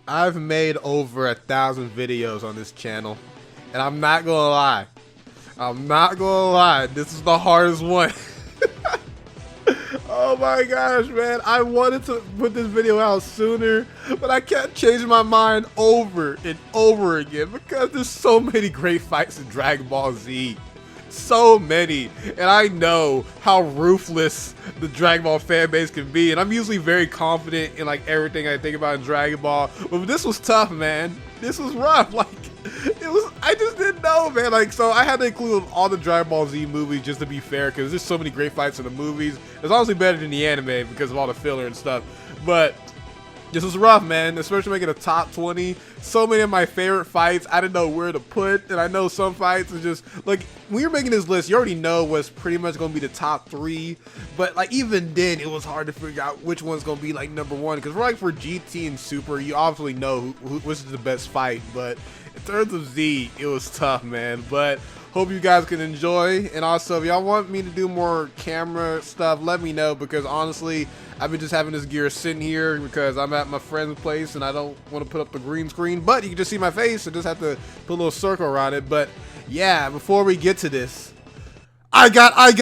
I've made over 1,000 videos on this channel, and I'm not gonna lie, this is the hardest one. Oh my gosh, man, I wanted to put this video out sooner, but I kept changing my mind over and over again because there's so many great fights in Dragon Ball Z. So many, and I know how ruthless the Dragon Ball fan base can be, and I'm usually very confident in like everything I think about in Dragon Ball, but this was tough, man. This was rough. Like, I just didn't know, man. Like, so I had to include all the Dragon Ball Z movies just to be fair, because there's so many great fights in the movies. It's honestly better than the anime because of all the filler and stuff, but this was rough, man, especially making a top 20. So many of my favorite fights I didn't know where to put, and I know some fights are just like, when you're making this list, you already know what's pretty much going to be the top 3, but like even then it was hard to figure out which one's going to be like number 1, because like for GT and Super, you obviously know which is the best fight, but in terms of Z, it was tough, man. But hope you guys can enjoy, and also if y'all want me to do more camera stuff, let me know, because honestly I've been just having this gear sitting here because I'm at my friend's place and I don't want to put up the green screen, but you can just see my face, so just have to put a little circle around it. But yeah, before we get to this, I got anger,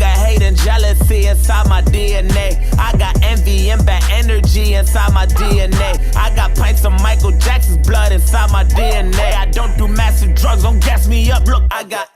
hate, and jealousy inside my DNA. I got envy and bad energy inside my DNA. I got pints of Michael Jackson's blood inside my DNA. I don't do massive drugs, don't gas me up. Look, I got.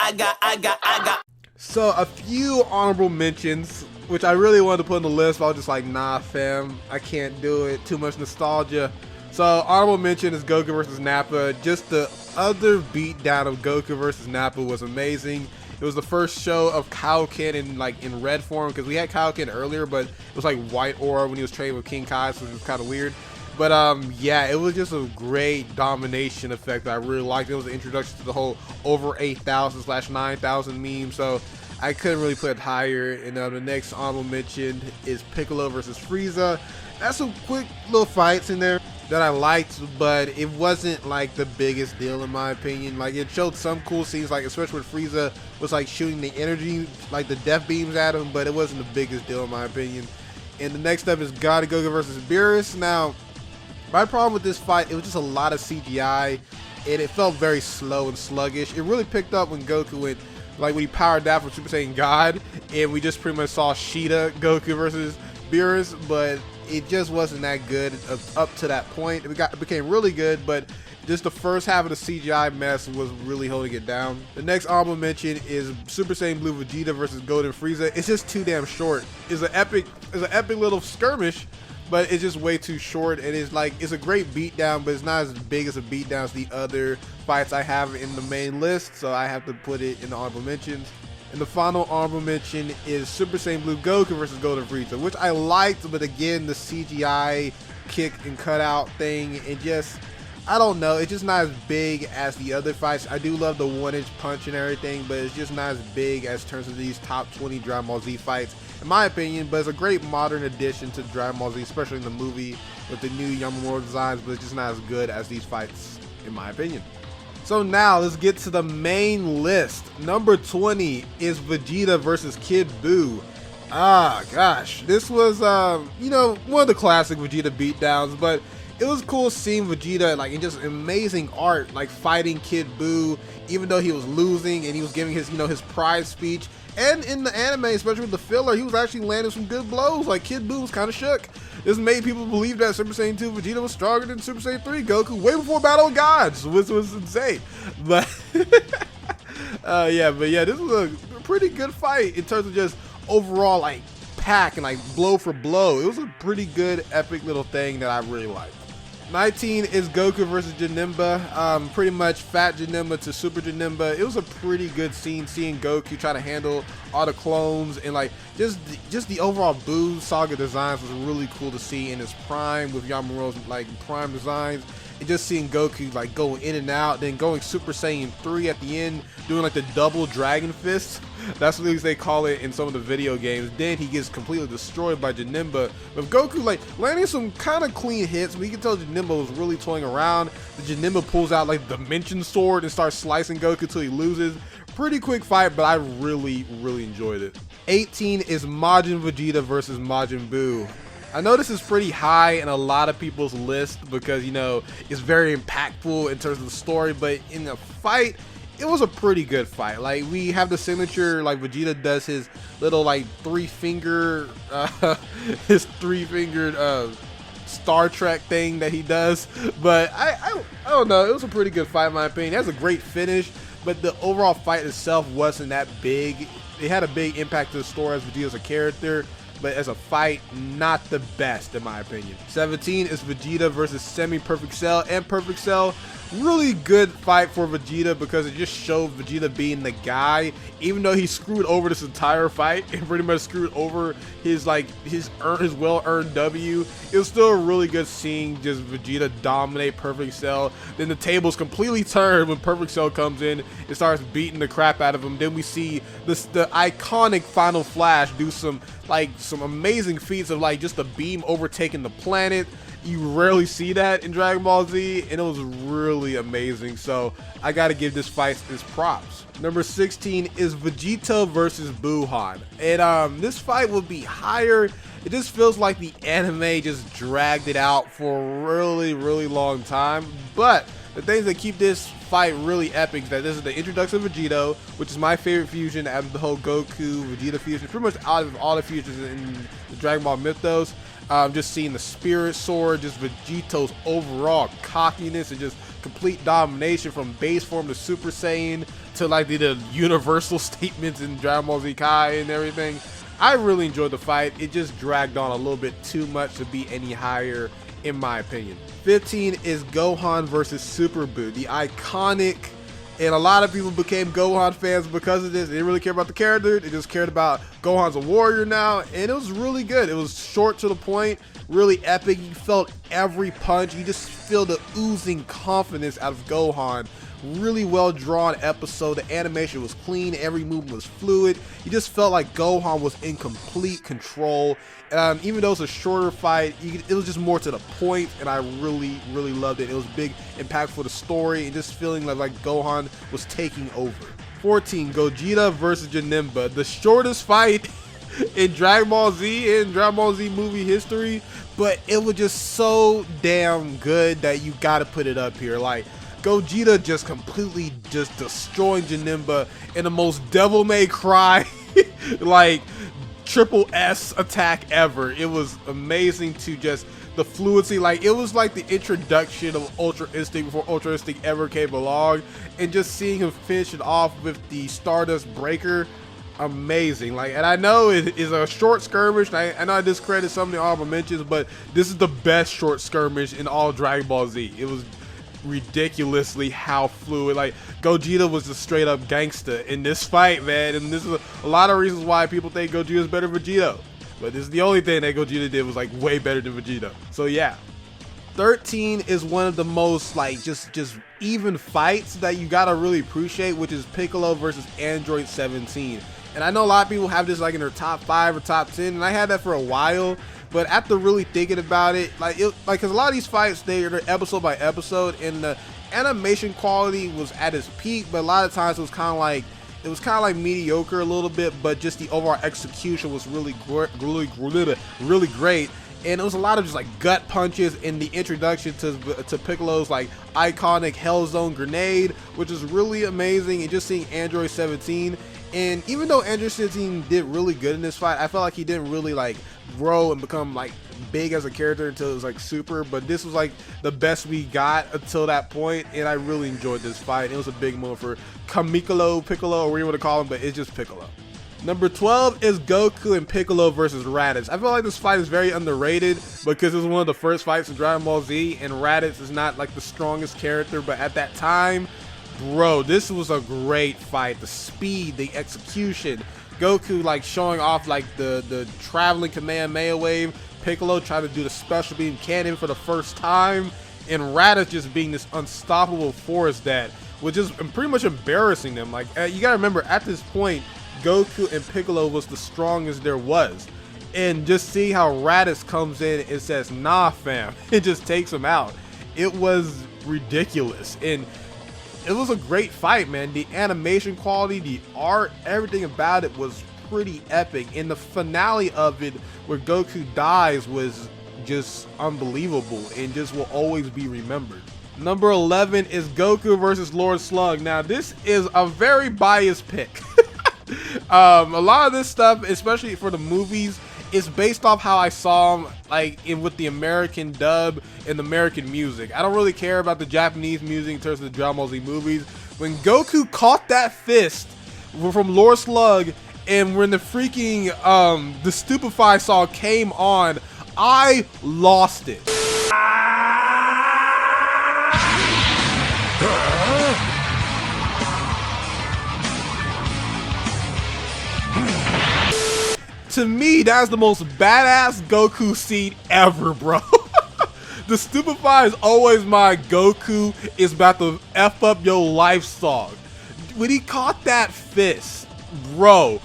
So a few honorable mentions, which I really wanted to put on the list, but I was just like, nah, fam, I can't do it. Too much nostalgia. So honorable mention is Goku vs Nappa. Just the other beatdown of Goku vs Nappa was amazing. It was the first show of Kaioken in red form, because we had Kaioken earlier, but it was like white aura when he was training with King Kai, so it was kind of weird. But yeah, it was just a great domination effect that I really liked. It was an introduction to the whole over 8,000/9,000 meme, so I couldn't really put it higher. And the next honorable mention is Piccolo versus Frieza. That's some quick little fights in there that I liked, but it wasn't like the biggest deal in my opinion. Like, it showed some cool scenes, like especially when Frieza was like shooting the energy, like the death beams at him, but it wasn't the biggest deal in my opinion. And the next up is Goku versus Beerus. Now, my problem with this fight, it was just a lot of CGI, and it felt very slow and sluggish. It really picked up when Goku went, like when he powered down from Super Saiyan God, and we just pretty much saw Shida Goku versus Beerus, but it just wasn't that good up to that point. It became really good, but just the first half of the CGI mess was really holding it down. The next honorable mention is Super Saiyan Blue Vegeta versus Golden Frieza. It's just too damn short. It's an epic little skirmish, but it's just way too short, and it's a great beatdown, but it's not as big as a beatdown as the other fights I have in the main list, so I have to put it in the honorable mentions. And the final honorable mention is Super Saiyan Blue Goku versus Golden Frieza, which I liked, but again, the CGI kick and cutout thing, and just, I don't know, it's just not as big as the other fights. I do love the 1-inch punch and everything, but it's just not as big as terms of these top 20 Dragon Ball Z fights, in my opinion. But it's a great modern addition to Dragon Ball Z, especially in the movie with the new Yamamura designs, but it's just not as good as these fights, in my opinion. So now let's get to the main list. Number 20 is Vegeta vs Kid Buu. Ah, gosh, this was you know, one of the classic Vegeta beatdowns, but it was cool seeing Vegeta like in just amazing art, like fighting Kid Buu, even though he was losing and he was giving his, you know, his pride speech. And in the anime, especially with the filler, he was actually landing some good blows. Like, Kid Buu was kind of shook. This made people believe that Super Saiyan 2 Vegeta was stronger than Super Saiyan 3 Goku way before Battle of Gods, which was insane. But yeah, this was a pretty good fight in terms of just overall like pack and like blow for blow. It was a pretty good epic little thing that I really liked. 19 is Goku vs Janemba. Pretty much Fat Janemba to Super Janemba. It was a pretty good scene seeing Goku try to handle all the clones, and like just the overall Buu saga designs was really cool to see in his prime with Yamamura's like prime designs. And just seeing Goku like go in and out, then going Super Saiyan 3 at the end, doing like the double dragon fist. That's what they call it in some of the video games. Then he gets completely destroyed by Janemba. But Goku like landing some kind of clean hits, but you can tell Janemba was really toying around. The Janemba pulls out like the Dimension Sword and starts slicing Goku till he loses. Pretty quick fight, but I really enjoyed it. 18 is Majin Vegeta versus Majin Buu. I know this is pretty high in a lot of people's list because, you know, it's very impactful in terms of the story, but in the fight, it was a pretty good fight. Like, we have the signature, like Vegeta does his little like his three-fingered Star Trek thing that he does, but I don't know, it was a pretty good fight in my opinion. It has a great finish, but the overall fight itself wasn't that big. It had a big impact to the story as Vegeta as a character, but as a fight, not the best in my opinion. 17 is Vegeta versus Semi-Perfect Cell and Perfect Cell. Really good fight for Vegeta because it just showed Vegeta being the guy, even though he screwed over this entire fight and pretty much screwed over his well-earned W. It was still really good seeing just Vegeta dominate Perfect Cell. Then the tables completely turn when Perfect Cell comes in and starts beating the crap out of him. Then we see the iconic Final Flash do some amazing feats of like just a beam overtaking the planet. You rarely see that in Dragon Ball Z, and it was really amazing. So I gotta give this fight its props. Number 16 is Vegeta versus Buuhan, and this fight will be higher. It just feels like the anime just dragged it out for a really long time. But the things that keep this fight really epic is that this is the introduction of Vegeta, which is my favorite fusion out of the whole Goku Vegeta fusion, pretty much out of all the fusions in the Dragon Ball mythos. Just seeing the Spirit Sword, just Vegeto's overall cockiness and just complete domination from base form to Super Saiyan to like the universal statements in Dragon Ball Z Kai and everything. I really enjoyed the fight. It just dragged on a little bit too much to be any higher in my opinion. 15 is Gohan versus Super Buu, the iconic, and a lot of people became Gohan fans because of this. They didn't really care about the character. They just cared about Gohan's a warrior now, and it was really good. It was short to the point, really epic. You felt every punch. You just feel the oozing confidence out of Gohan. Really well drawn episode. The animation was clean. Every movement was fluid. You just felt like Gohan was in complete control. Even though it's a shorter fight, it was just more to the point, and I really loved it. It was big, impactful to the story, and just feeling like Gohan was taking over. 14, Gogeta versus Janemba, the shortest fight in Dragon Ball Z movie history, but it was just so damn good that you gotta put it up here. Like, Gogeta just completely just destroying Janemba in the most Devil May Cry like triple S attack ever. It was amazing to just the fluency. Like, it was like the introduction of Ultra Instinct before Ultra Instinct ever came along, and just seeing him finish it off with the Stardust Breaker, amazing. Like, and I know it is a short skirmish, and I know I discredit some of the honorable mentions, but this is the best short skirmish in all Dragon Ball Z. It was ridiculously how fluid. Like, Gogeta was just straight up gangster in this fight, man, and this is a lot of reasons why people think Gogeta is better than Vegeta, but this is the only thing that Gogeta did was like way better than Vegeta. So yeah. 13 is one of the most like just even fights that you gotta really appreciate, which is Piccolo versus Android 17. And I know a lot of people have this like in their top 5 or top 10, and I had that for a while. But after really thinking about it, because a lot of these fights, they're episode by episode, and the animation quality was at its peak, but a lot of times it was kind of like mediocre a little bit, but just the overall execution was really great. And it was a lot of just like gut punches in the introduction to Piccolo's like iconic Hell Zone grenade, which is really amazing. And just seeing Android 17, and even though Android 17 did really good in this fight, I felt like he didn't really like grow and become like big as a character until it was like Super, but this was like the best we got until that point, and I really enjoyed this fight. It was a big moment for Piccolo, or whatever you want to call him, but it's just Piccolo. Number 12 is Goku and Piccolo versus Raditz. I feel like this fight is very underrated because it was one of the first fights in Dragon Ball Z, and Raditz is not like the strongest character, but at that time, bro, this was a great fight. The speed, the execution, Goku like showing off like the traveling Kamehameha wave, Piccolo trying to do the special beam cannon for the first time, and Raditz just being this unstoppable force that was just pretty much embarrassing them. Like, you gotta remember, at this point, Goku and Piccolo was the strongest there was, and just see how Raditz comes in and says, "Nah, fam," and just takes him out. It was ridiculous, and it was a great fight, man. The animation quality, the art, everything about it was pretty epic, and the finale of it where Goku dies was just unbelievable and just will always be remembered. Number 11 is Goku versus Lord Slug. Now this is a very biased pick. A lot of this stuff, especially for the movies, is based off how I saw them like with the American dub and the American music. I don't really care about the Japanese music in terms of the Dragon Ball Z movies. When Goku caught that fist from Lord Slug, and when the freaking the Stupefy song came on, I lost it. To me, that's the most badass Goku scene ever, bro. The Stupefy is always my Goku is about to F up your life song. When he caught that fist, bro,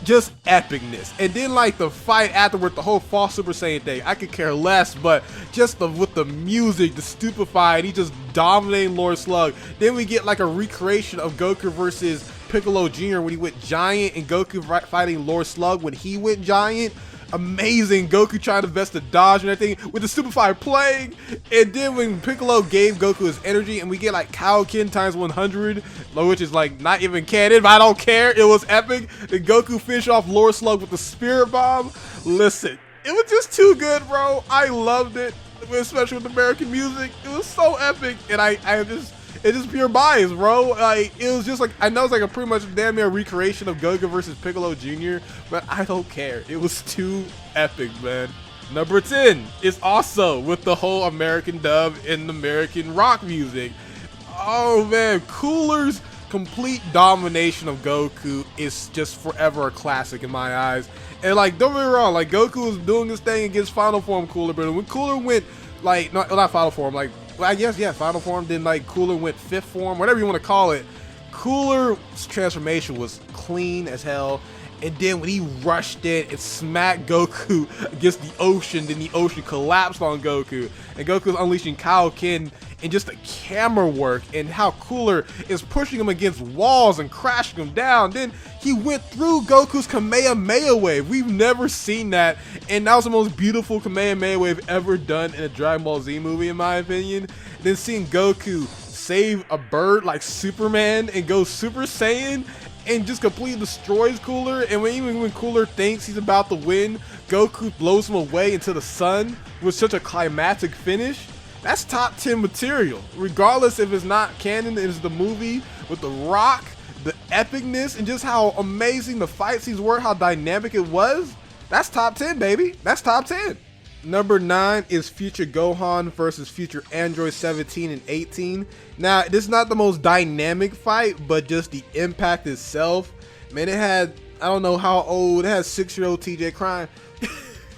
just epicness. And then like the fight afterward, the whole false Super Saiyan thing, I could care less, but just with the music, the Stupefy, and he just dominating Lord Slug. Then we get like a recreation of Goku versus Piccolo Jr. when he went giant, and Goku fighting Lord Slug when he went giant. Amazing. Goku trying to best the dodge and everything with the Stupefy playing. And then when Piccolo gave Goku his energy, and we get like Kaioken times 100, which is like not even canon, but I don't care. It was epic. Then Goku finished off Lord Slug with the Spirit Bomb. Listen, it was just too good, bro. I loved it, especially with American music. It was so epic, and it's just pure bias, bro. Like, it was just like, I know it's like a pretty much damn near recreation of Goku versus Piccolo Jr., but I don't care. It was too epic, man. Number 10 is also with the whole American dub and American rock music. Oh man, Cooler's complete domination of Goku is just forever a classic in my eyes. And like, don't get me wrong, like Goku was doing this thing against Final Form Cooler, but when Cooler went like, not Final Form, like, well, I guess, yeah, Final Form, then like Cooler went Fifth Form, whatever you want to call it. Cooler's transformation was clean as hell. And then when he rushed in and smacked Goku against the ocean, then the ocean collapsed on Goku. And Goku was unleashing Kaioken, and just the camera work and how Cooler is pushing him against walls and crashing him down. Then he went through Goku's Kamehameha wave. We've never seen that. And that was the most beautiful Kamehameha wave ever done in a Dragon Ball Z movie, in my opinion. Then seeing Goku save a bird like Superman and go Super Saiyan and just completely destroys Cooler. And even when Cooler thinks he's about to win, Goku blows him away into the sun with such a climactic finish. That's top 10 material, regardless if it's not canon. It's the movie with the rock, the epicness, and just how amazing the fight scenes were, how dynamic it was. That's top 10, baby. That's top 10. Number 9 is Future Gohan versus Future Android 17 and 18. Now, this is not the most dynamic fight, but just the impact itself. Man, it had, I don't know how old, it had 6-year-old TJ crying.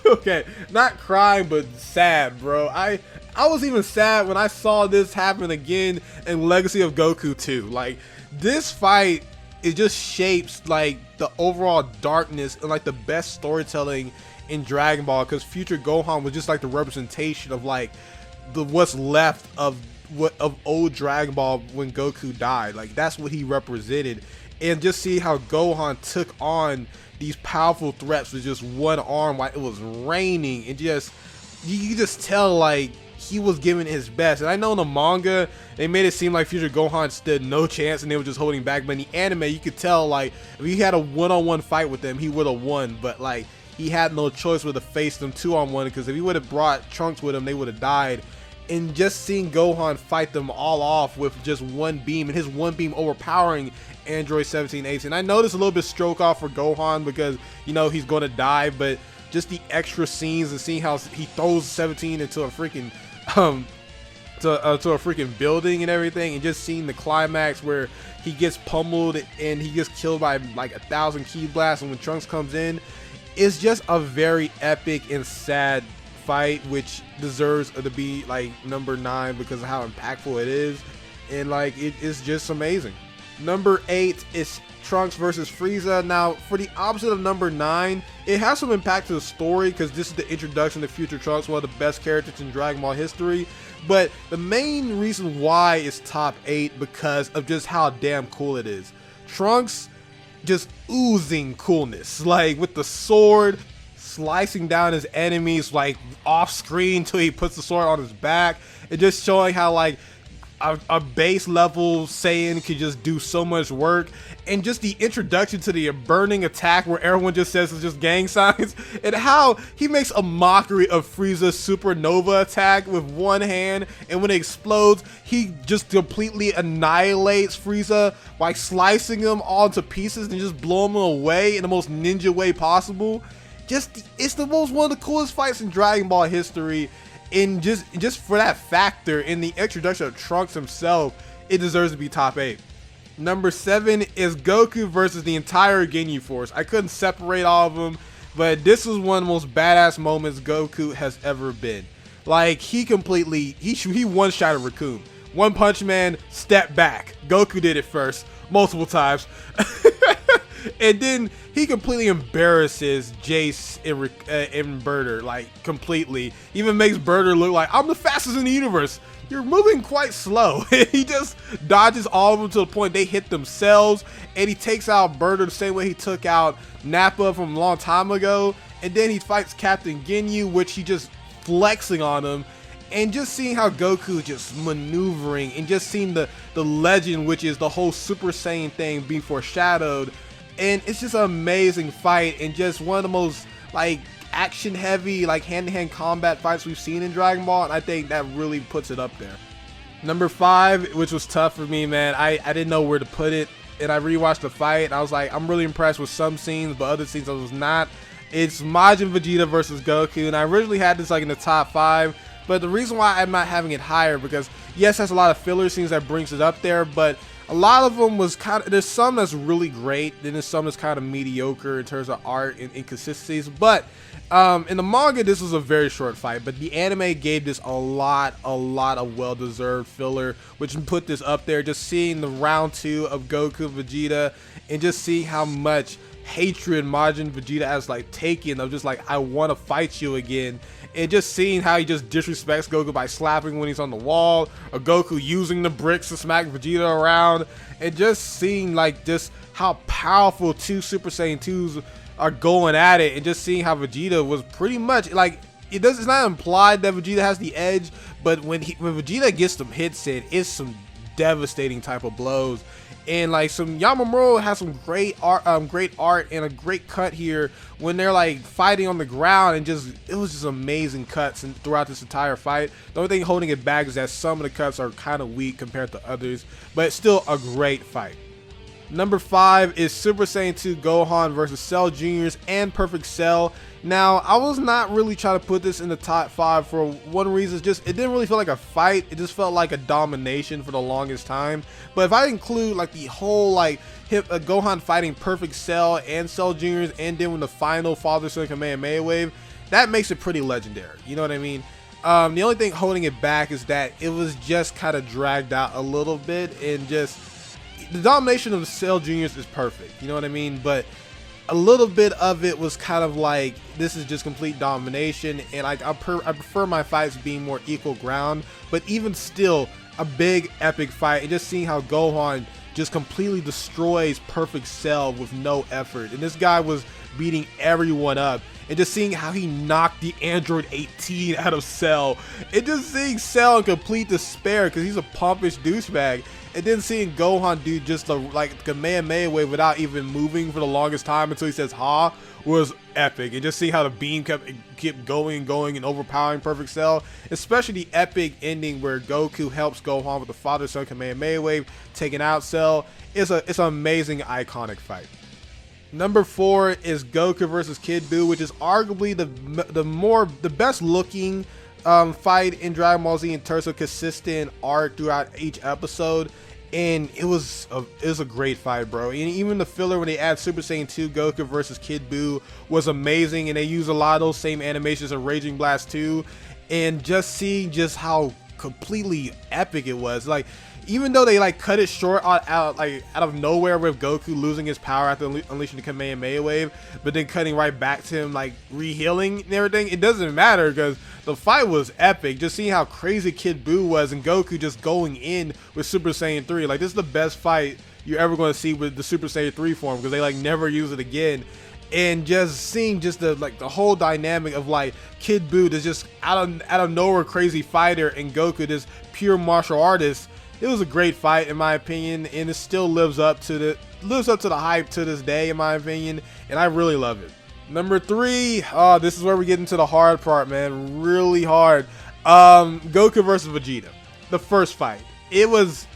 Okay, not crying, but sad, bro. I was even sad when I saw this happen again in Legacy of Goku 2. Like, this fight, it just shapes like the overall darkness and like the best storytelling in Dragon Ball, because Future Gohan was just like the representation of like what's left of old Dragon Ball when Goku died. Like, that's what he represented. And just see how Gohan took on these powerful threats with just one arm while it was raining, and just you could just tell like he was giving his best. And I know in the manga they made it seem like Future Gohan stood no chance and they were just holding back, but in the anime you could tell like if he had a one-on-one fight with them, he would have won. But like, he had no choice but to face them 2-on-1, because if he would have brought Trunks with him, they would have died. And just seeing Gohan fight them all off with just one beam, and his one beam overpowering Android 17, 18. I know this a little bit stroke off for Gohan because, you know, he's going to die, but just the extra scenes and seeing how he throws 17 into a freaking to a freaking building and everything, and just seeing the climax where he gets pummeled and he gets killed by like 1,000 ki blasts, and when Trunks comes in, it's just a very epic and sad fight, which deserves to be like number 9 because of how impactful it is, and like it is just amazing. Number 8 is Trunks versus Frieza. Now, for the opposite of number 9, it has some impact to the story because this is the introduction to Future Trunks, one of the best characters in Dragon Ball history. But the main reason why it's top 8 because of just how damn cool it is. Trunks just oozing coolness, like with the sword slicing down his enemies like off screen till he puts the sword on his back, and just showing how like a base level Saiyan could just do so much work. And just the introduction to the burning attack where everyone just says it's just gang signs, and how he makes a mockery of Frieza's supernova attack with one hand, and when it explodes he just completely annihilates Frieza by slicing him all into pieces and just blowing him away in the most ninja way possible. It's the most one of the coolest fights in Dragon Ball history, and just for that factor in the introduction of Trunks himself, it deserves to be top 8. Number 7 is Goku versus the entire Ginyu Force. I couldn't separate all of them, but this is one of the most badass moments Goku has ever been. Like, he one-shot Raccoon. One Punch Man, step back. Goku did it first, multiple times. And then he completely embarrasses Jace and Birder, like completely. Even makes Birder look like, I'm the fastest in the universe. You're moving quite slow. He just dodges all of them to the point they hit themselves, and he takes out Birder the same way he took out Nappa from a long time ago. And then he fights Captain Ginyu, which he just flexing on him. And just seeing how Goku just maneuvering, and just seeing the legend, which is the whole Super Saiyan thing, being foreshadowed. And it's just an amazing fight, and just one of the most like action heavy, like hand-to-hand combat fights we've seen in Dragon Ball, and I think that really puts it up there. Number 5, which was tough for me, man, I didn't know where to put it, and I rewatched the fight, and I was like, I'm really impressed with some scenes, but other scenes I was not. It's Majin Vegeta versus Goku, and I originally had this like in the top 5, but the reason why I'm not having it higher, because yes, there's a lot of filler scenes that brings it up there, but a lot of them was kind of, there's some that's really great, then there's some that's kind of mediocre in terms of art and inconsistencies. But in the manga, this was a very short fight, but the anime gave this a lot of well-deserved filler, which put this up there. Just seeing the round 2 of Goku Vegeta, and just seeing how much hatred Majin Vegeta has like taken of just like, I want to fight you again. And just seeing how he just disrespects Goku by slapping when he's on the wall, or Goku using the bricks to smack Vegeta around, and just seeing like just how powerful two Super Saiyan 2s are going at it, and just seeing how Vegeta was pretty much like, it's not implied that Vegeta has the edge, but when Vegeta gets some hits in, it's some devastating type of blows. And like Yamamuro has some great art and a great cut here when they're like fighting on the ground, and it was just amazing cuts throughout this entire fight. The only thing holding it back is that some of the cuts are kind of weak compared to others, but it's still a great fight. Number 5 is Super Saiyan 2 Gohan versus Cell Juniors and Perfect Cell. Now, I was not really trying to put this in the top 5 for one reason. It didn't really feel like a fight. It just felt like a domination for the longest time. But if I include like the whole like Gohan fighting Perfect Cell and Cell Juniors, and then when the final Father-Son Kamehameha wave, that makes it pretty legendary. You know what I mean? The only thing holding it back is that it was just kind of dragged out a little bit, and just the domination of the Cell Juniors is perfect. You know what I mean? But a little bit of it was kind of like, this is just complete domination, and I prefer my fights being more equal ground. But even still, a big epic fight, and just seeing how Gohan just completely destroys Perfect Cell with no effort, and this guy was beating everyone up, and just seeing how he knocked the Android 18 out of Cell, and just seeing Cell in complete despair because he's a pompish douchebag. And then seeing Gohan do just the Kamehameha wave without even moving for the longest time until he says "Ha" was epic. And just seeing how the beam kept going and going and overpowering Perfect Cell, especially the epic ending where Goku helps Gohan with the Father-Son Kamehameha wave, taking out Cell. It's an amazing, iconic fight. Number 4 is Goku versus Kid Buu, which is arguably the best looking fight in Dragon Ball Z in terms of consistent art throughout each episode. And it was a great fight, bro. And even the filler when they add Super Saiyan 2 Goku versus Kid Buu was amazing, and they use a lot of those same animations of Raging Blast 2, and just seeing just how completely epic it was. Like, even though they like cut it short out of nowhere with Goku losing his power after unleashing the Kamehameha wave, but then cutting right back to him like re-healing and everything, it doesn't matter because the fight was epic. Just seeing how crazy Kid Buu was, and Goku just going in with Super Saiyan 3. Like, this is the best fight you're ever going to see with the Super Saiyan 3 form, because they like never use it again. And just seeing just the whole dynamic of like Kid Buu is just out of nowhere crazy fighter, and Goku this pure martial artist. It was a great fight in my opinion, and it still lives up to the hype to this day in my opinion, and I really love it. Number 3, this is where we get into the hard part, man. Really hard. Goku versus Vegeta, the first fight. It's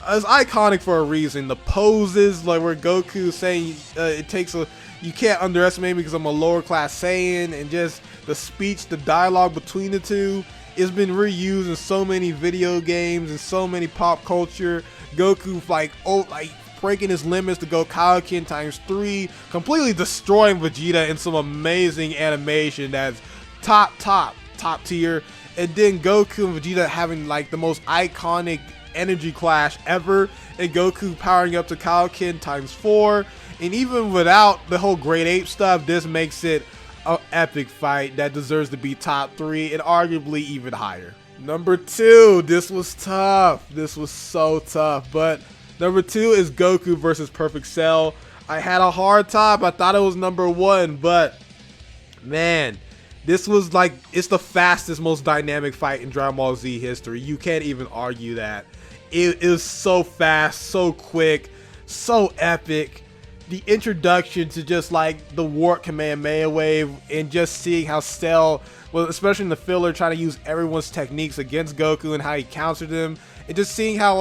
iconic for a reason. The poses, like where Goku saying you can't underestimate me because I'm a lower class Saiyan, and just the speech, the dialogue between the two, it's been reused in so many video games and so many pop culture. Goku breaking his limits to go Kaioken ×3, completely destroying Vegeta in some amazing animation that's top tier. And then Goku and Vegeta having like the most iconic energy clash ever, and Goku powering up to Kaioken ×4. And even without the whole Great Ape stuff, this makes it an epic fight that deserves to be top 3 and arguably even higher. Number 2, this was tough. This was so tough, but number 2 is Goku versus Perfect Cell. I had a hard time. I thought it was number 1, but man, this was like, it's the fastest, most dynamic fight in Dragon Ball Z history. You can't even argue that. It is so fast, so quick, so epic. The introduction to just like the Warp Kamehameha wave, and just seeing how Cell, well, especially in the filler, trying to use everyone's techniques against Goku and how he countered them, and just seeing how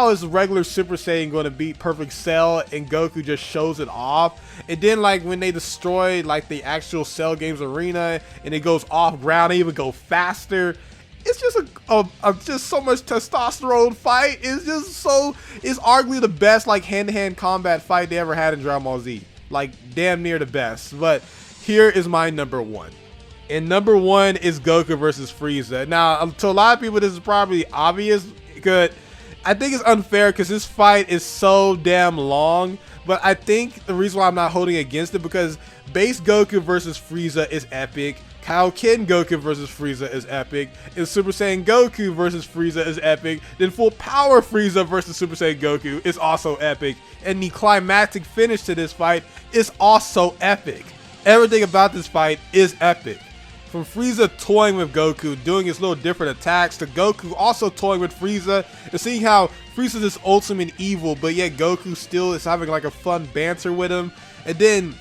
is regular Super Saiyan going to beat Perfect Cell, and Goku just shows it off. And then like when they destroy like the actual Cell Games arena and it goes off ground, they even go faster. It's just just so much testosterone fight. It's arguably the best like hand-to-hand combat fight they ever had in Dragon Ball Z. Like damn near the best. But here is my number 1. And number 1 is Goku versus Frieza. Now, to a lot of people this is probably obvious, because I think it's unfair because this fight is so damn long. But I think the reason why I'm not holding against it, because base Goku versus Frieza is epic. Kaioken Goku versus Frieza is epic, and Super Saiyan Goku versus Frieza is epic, then Full Power Frieza versus Super Saiyan Goku is also epic, and the climactic finish to this fight is also epic. Everything about this fight is epic. From Frieza toying with Goku, doing his little different attacks, to Goku also toying with Frieza, and seeing how Frieza is ultimate evil, but yet Goku still is having like a fun banter with him. And then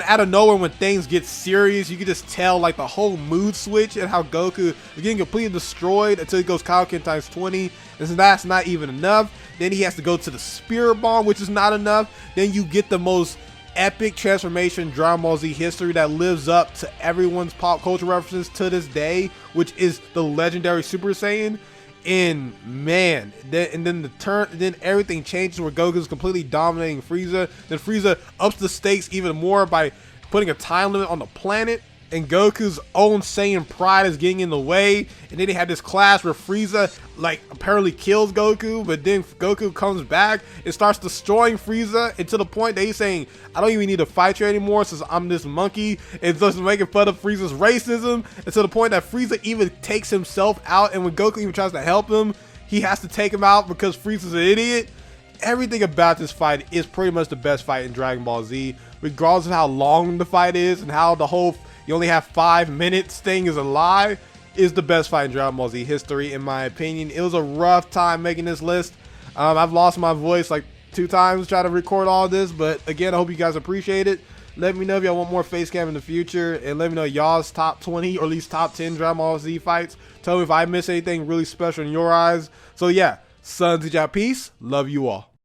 out of nowhere, when things get serious, you can just tell like the whole mood switch, and how Goku is getting completely destroyed until he goes Kaioken ×20, and so that's not even enough. Then he has to go to the Spirit Bomb, which is not enough. Then you get the most epic transformation in Dragon Ball Z history that lives up to everyone's pop culture references to this day, which is the legendary Super Saiyan. And man, then everything changes where Goku's completely dominating Frieza. Then Frieza ups the stakes even more by putting a time limit on the planet, and Goku's own Saiyan pride is getting in the way. And then they have this clash where Frieza like apparently kills Goku, but then Goku comes back and starts destroying Frieza, and to the point that he's saying, I don't even need to fight you anymore since I'm this monkey, and just making fun of Frieza's racism. And to the point that Frieza even takes himself out, and when Goku even tries to help him, he has to take him out because Frieza's an idiot. Everything about this fight is pretty much the best fight in Dragon Ball Z, regardless of how long the fight is and how the whole you only have 5 minutes thing is a lie. Is the best fight in Dragon Ball Z history in my opinion. It was a rough time making this list. I've lost my voice like 2 times trying to record all this, but again, I hope you guys appreciate it. Let me know if y'all want more face cam in the future, and let me know y'all's top 20 or at least top 10 Dragon Ball Z fights. Tell me if I miss anything really special in your eyes. So yeah, SonTj, peace. Love you all.